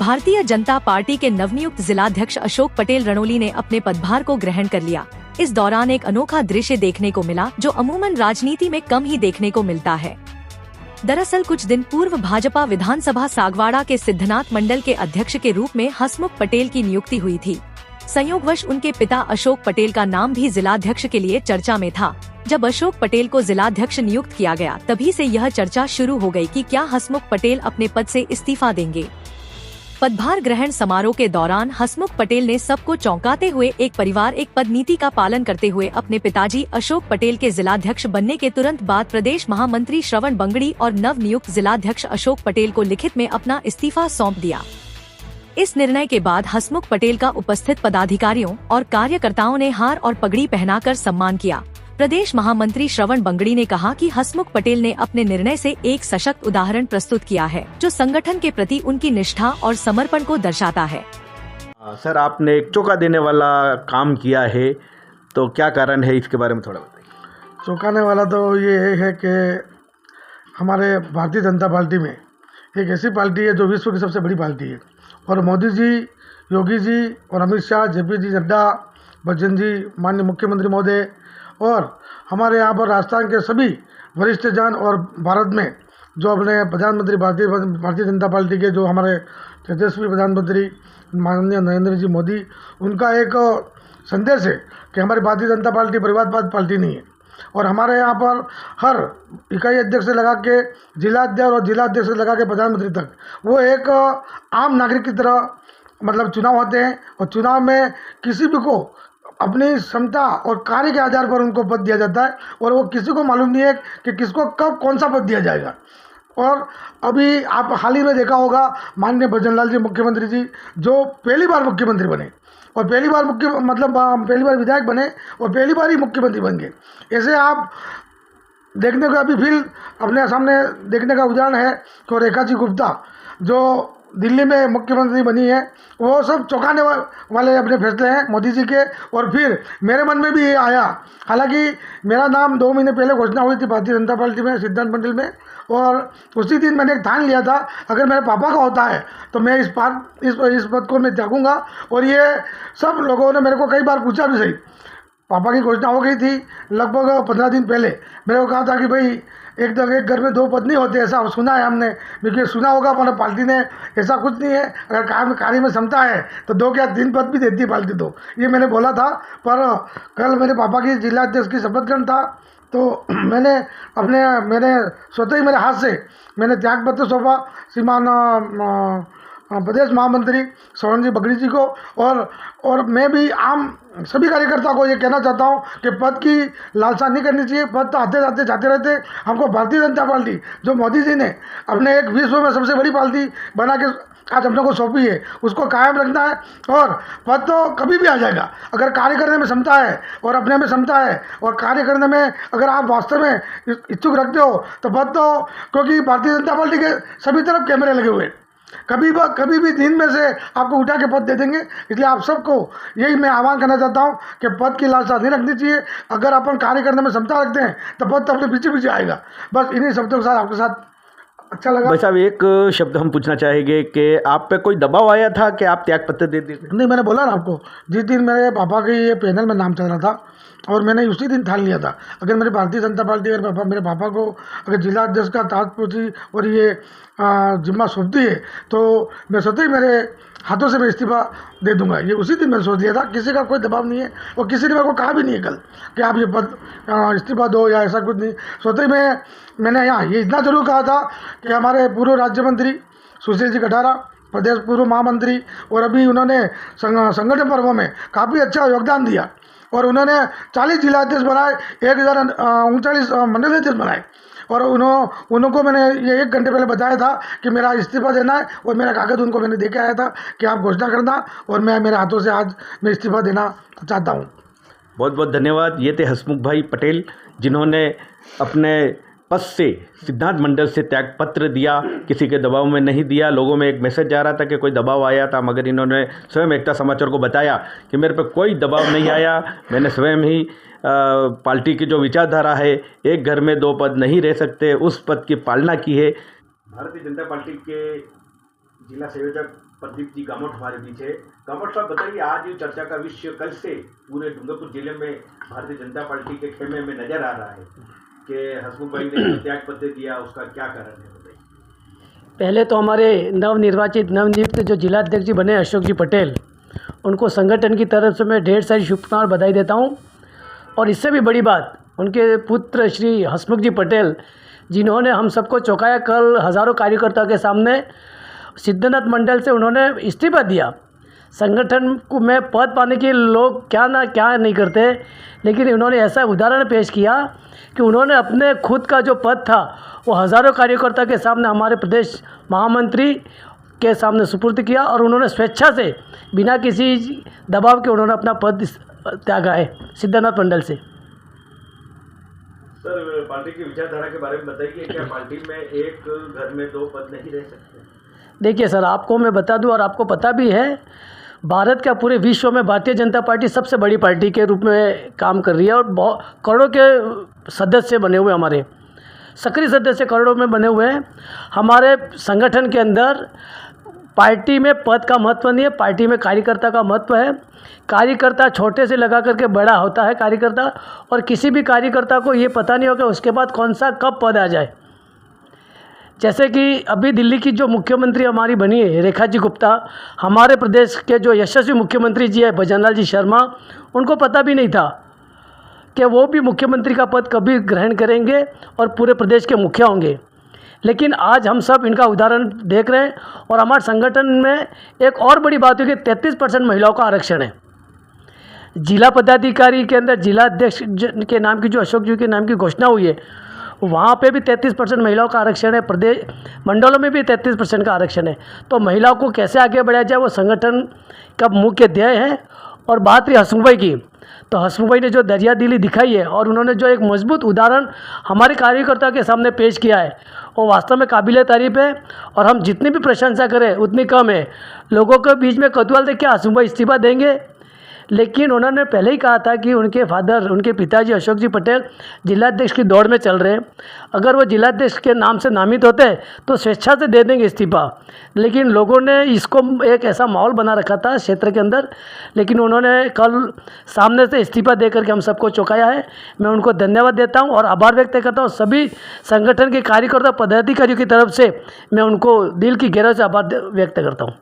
Bharatiya Janata party के नवनियुक्त जिलाध्यक्ष अशोक पटेल रणोली ने अपने पदभार को ग्रहण कर लिया। इस दौरान एक अनोखा दृश्य देखने को मिला जो अमूमन राजनीति में कम ही देखने को मिलता है। दरअसल कुछ दिन पूर्व भाजपा विधानसभा सागवाड़ा के सिद्धनाथ मंडल के अध्यक्ष के रूप में हसमुख पटेल की नियुक्ति हुई थी। संयोगवश उनके पिता अशोक पटेल का नाम भी जिलाध्यक्ष के लिए चर्चा में था। जब अशोक पटेल को जिलाध्यक्ष नियुक्त किया गया तभी से यह चर्चा शुरू हो गई कि क्या हसमुख पटेल अपने पद से इस्तीफा देंगे। पदभार ग्रहण समारोह के दौरान हसमुख पटेल ने सबको चौंकाते हुए एक परिवार एक पद नीति का पालन करते हुए अपने पिताजी अशोक पटेल के जिलाध्यक्ष बनने के तुरंत बाद प्रदेश महामंत्री श्रवण बंगड़ी और नव नियुक्त जिलाध्यक्ष अशोक पटेल को लिखित में अपना इस्तीफा सौंप दिया। इस निर्णय के बाद हसमुख पटेल का उपस्थित पदाधिकारियों और कार्यकर्ताओं ने हार और पगड़ी पहनाकर सम्मान किया। प्रदेश महामंत्री श्रवण बंगड़ी ने कहा कि हसमुख पटेल ने अपने निर्णय से एक सशक्त उदाहरण प्रस्तुत किया है जो संगठन के प्रति उनकी निष्ठा और समर्पण को दर्शाता है। सर, आपने एक चौंका देने वाला काम किया है, तो क्या कारण है, इसके बारे में थोड़ा बताइए। चौंकाने वाला तो ये है कि हमारे भारतीय जनता पार्टी में एक ऐसी पार्टी है जो विश्व की सबसे बड़ी पार्टी है और मोदी जी, योगी जी और अमित शाह, जेपी जी नड्डा, बच्चन जी, माननीय मुख्यमंत्री महोदय और हमारे यहाँ पर राजस्थान के सभी वरिष्ठ जन और भारत में जो अपने प्रधानमंत्री भारतीय जनता पार्टी के जो हमारे तेजस्वी प्रधानमंत्री माननीय नरेंद्र जी मोदी, उनका एक संदेश है कि हमारी भारतीय जनता पार्टी परिवारवाद पार्टी नहीं है और हमारे यहाँ पर हर इकाई अध्यक्ष से लगा के जिलाध्यक्ष और जिलाध्यक्ष से लगा के प्रधानमंत्री तक वो एक आम नागरिक की तरह मतलब चुनाव होते हैं और चुनाव में किसी भी को अपनी क्षमता और कार्य के आधार पर उनको पद दिया जाता है और वो किसी को मालूम नहीं है कि किसको कब कौन सा पद दिया जाएगा। और अभी आप हाल ही में देखा होगा माननीय भजनलाल जी मुख्यमंत्री जी जो पहली बार मुख्यमंत्री बने और पहली बार विधायक बने और पहली बार ही मुख्यमंत्री बन गए। ऐसे आप देखने को अभी फिर अपने सामने देखने का उदाहरण है कि रेखा जी गुप्ता जो दिल्ली में मुख्यमंत्री बनी है, वो सब चौंकाने वाले अपने फैसले हैं मोदी जी के। और फिर मेरे मन में भी ये आया, हालांकि मेरा नाम 2 महीने पहले घोषणा हुई थी भारतीय जनता पार्टी में सिद्धांत मंडल में और उसी दिन मैंने एक ठान लिया था अगर मेरे पापा का होता है तो मैं इस पद को मैं त्यागूंगा। और ये सब लोगों ने मेरे को कई बार पूछा भी, सही पापा की घोषणा हो गई थी लगभग 15 दिन पहले, मेरे को कहा था कि भाई एक घर में 2 पद नहीं होते, ऐसा सुना है हमने, क्योंकि सुना होगा पर पार्टी ने ऐसा कुछ नहीं है, अगर कार्य में क्षमता है तो 2 या 3 पद भी देती है पार्टी। तो ये मैंने बोला था, पर कल मेरे पापा की जिलाध्यक्ष की शपथ ग्रहण था तो मैंने स्वतः ही मेरे हाथ से मैंने त्याग पत्र सौंपा श्रीमान प्रदेश महामंत्री श्रवण जी बगड़ी जी को। और मैं भी आम सभी कार्यकर्ता को ये कहना चाहता हूँ कि पद की लालसा नहीं करनी चाहिए। पद तो आते जाते जाते रहते। हमको भारतीय जनता पार्टी जो मोदी जी ने अपने एक विश्व में सबसे बड़ी पार्टी बना के आज अपने को सौंपी है उसको कायम रखना है। और पद तो कभी भी आ जाएगा अगर कार्य करने में क्षमता है और अपने में क्षमता है और कार्य करने में अगर आप वास्तव में इच्छुक रखते हो तो पद तो, क्योंकि भारतीय जनता पार्टी के सभी तरफ कैमरे लगे हुए, कभी भी दिन में से आपको उठा के पद दे देंगे। इसलिए आप सबको यही मैं आह्वान करना चाहता हूं कि पद की लालसा नहीं रखनी चाहिए। अगर अपन कार्य करने में क्षमता रखते हैं तो पद तो अपने पीछे आएगा। बस इन्हीं शब्दों के साथ आपके साथ अच्छा लगा। भाई साहब, एक शब्द हम पूछना चाहेंगे कि आप पे कोई दबाव आया था कि आप त्यागपत्र दे देते? नहीं, मैंने बोला ना आपको, जिस दिन मेरे पापा के ये पैनल में नाम चल रहा था और मैंने उसी दिन ठान लिया था अगर मेरी भारतीय जनता पार्टी अगर मेरे पापा को अगर जिला अध्यक्ष का ताजपोशी और ये जिम्मा सौंपती है तो मैं स्वतः ही मेरे हाथों से मैं इस्तीफा दे दूंगा। ये उसी दिन मैंने सोच लिया था, किसी का कोई दबाव नहीं है और किसी ने मेरे को कहा भी नहीं है कल कि आप ये पद इस्तीफा दो या ऐसा कुछ नहीं। स्वतः ही मैंने यहाँ ये इतना जरूर कहा था कि हमारे पूर्व राज्य मंत्री सुशील जी कटारा, प्रदेश पूर्व महामंत्री, और अभी उन्होंने संगठन पर्वों में काफ़ी अच्छा योगदान दिया और उन्होंने 40 जिलाध्यक्ष बनाए, 1039 मंडल अध्यक्ष बनाए और उनको मैंने ये 1 घंटे पहले बताया था कि मेरा इस्तीफा देना है और मेरा कागज़ उनको मैंने दे के आया था कि आप घोषणा करना और मैं मेरे हाथों से आज मैं इस्तीफा देना चाहता हूँ। बहुत बहुत धन्यवाद। ये थे हसमुख भाई पटेल जिन्होंने अपने पद से सिद्धांत मंडल से त्यागपत्र दिया, किसी के दबाव में नहीं दिया। लोगों में एक मैसेज जा रहा था कि कोई दबाव आया था, मगर इन्होंने स्वयं एकता समाचार को बताया कि मेरे पे कोई दबाव नहीं आया। मैंने स्वयं ही पार्टी की जो विचारधारा है, एक घर में 2 पद नहीं रह सकते, उस पद की पालना की है। भारतीय जनता पार्टी के जिला संयोजक प्रदीप जी गामोट हमारे बीच है। गामोट साहब बताइए, आज ये चर्चा का विषय कल से पूरे डूंगरपुर जिले में भारतीय जनता पार्टी के खेमे में नजर आ रहा है कि हसमुख भाई ने जो त्याग पत्र दिया, उसका क्या कारण है बताइए। पहले तो हमारे नवनियुक्त जो जिलाध्यक्ष जी बने अशोक जी पटेल, उनको संगठन की तरफ से मैं ढेर सारी शुभकामनाएं बधाई देता हूं। और इससे भी बड़ी बात, उनके पुत्र श्री हसमुख जी पटेल, जिन्होंने हम सबको चौंकाया। कल हज़ारों कार्यकर्ताओं के सामने सिद्धनाथ मंडल से उन्होंने इस्तीफा दिया। संगठन को में पद पाने के लोग क्या नहीं करते, लेकिन उन्होंने ऐसा उदाहरण पेश किया कि उन्होंने अपने खुद का जो पद था वो हज़ारों कार्यकर्ता के सामने हमारे प्रदेश महामंत्री के सामने सुपुर्द किया, और उन्होंने स्वेच्छा से बिना किसी दबाव के उन्होंने अपना पद त्यागा है सिद्धनाथ मंडल से। सर, पार्टी की विचारधारा के बारे में बताइए, क्या पार्टी में एक घर में दो पद नहीं रह सकते? देखिए सर, आपको मैं बता दूं और आपको पता भी है, भारत का पूरे विश्व में भारतीय जनता पार्टी सबसे बड़ी पार्टी के रूप में काम कर रही है, और करोड़ों के सदस्य बने हुए, हमारे सक्रिय सदस्य करोड़ों में बने हुए हैं। हमारे संगठन के अंदर पार्टी में पद का महत्व नहीं है, पार्टी में कार्यकर्ता का महत्व है। कार्यकर्ता छोटे से लगा करके बड़ा होता है कार्यकर्ता, और किसी भी कार्यकर्ता को ये पता नहीं होगा उसके बाद कौन सा कब पद आ जाए। जैसे कि अभी दिल्ली की जो मुख्यमंत्री हमारी बनी है रेखा जी गुप्ता, हमारे प्रदेश के जो यशस्वी मुख्यमंत्री जी है भजनलाल जी शर्मा, उनको पता भी नहीं था कि वो भी मुख्यमंत्री का पद कभी ग्रहण करेंगे और पूरे प्रदेश के मुखिया होंगे। लेकिन आज हम सब इनका उदाहरण देख रहे हैं। और हमारे संगठन में एक और बड़ी बात है कि 33% महिलाओं का आरक्षण है। जिला पदाधिकारी के अंदर जिला अध्यक्ष के नाम की जो अशोक जी के नाम की घोषणा हुई है, वहाँ पे भी 33% महिलाओं का आरक्षण है। प्रदेश मंडलों में भी 33% का आरक्षण है। तो महिलाओं को कैसे आगे बढ़ाया जाए, वो संगठन का मुख्य ध्येय है। और बात रही हसमुख भाई की, तो हसमुख भाई ने जो दरियादिली दिखाई है और उन्होंने जो एक मजबूत उदाहरण हमारे कार्यकर्ताओं के सामने पेश किया है, वो वास्तव में काबिल तारीफ़ है। और हम जितनी भी प्रशंसा करें उतनी कम है। लोगों के बीच में कौतूहल थे क्या हसमुख भाई इस्तीफा देंगे, लेकिन उन्होंने पहले ही कहा था कि उनके पिताजी अशोक जी पटेल जिलाध्यक्ष की दौड़ में चल रहे हैं। अगर वो जिलाध्यक्ष के नाम से नामित होते तो स्वेच्छा से दे देंगे इस्तीफा, लेकिन लोगों ने इसको एक ऐसा माहौल बना रखा था क्षेत्र के अंदर। लेकिन उन्होंने कल सामने से इस्तीफा दे करके हम सबको चौंकाया है। मैं उनको धन्यवाद देता हूँ और आभार व्यक्त करता हूँ। सभी संगठन के कार्यकर्ता पदाधिकारियों की तरफ से मैं उनको दिल की गहराई से आभार व्यक्त करता हूँ।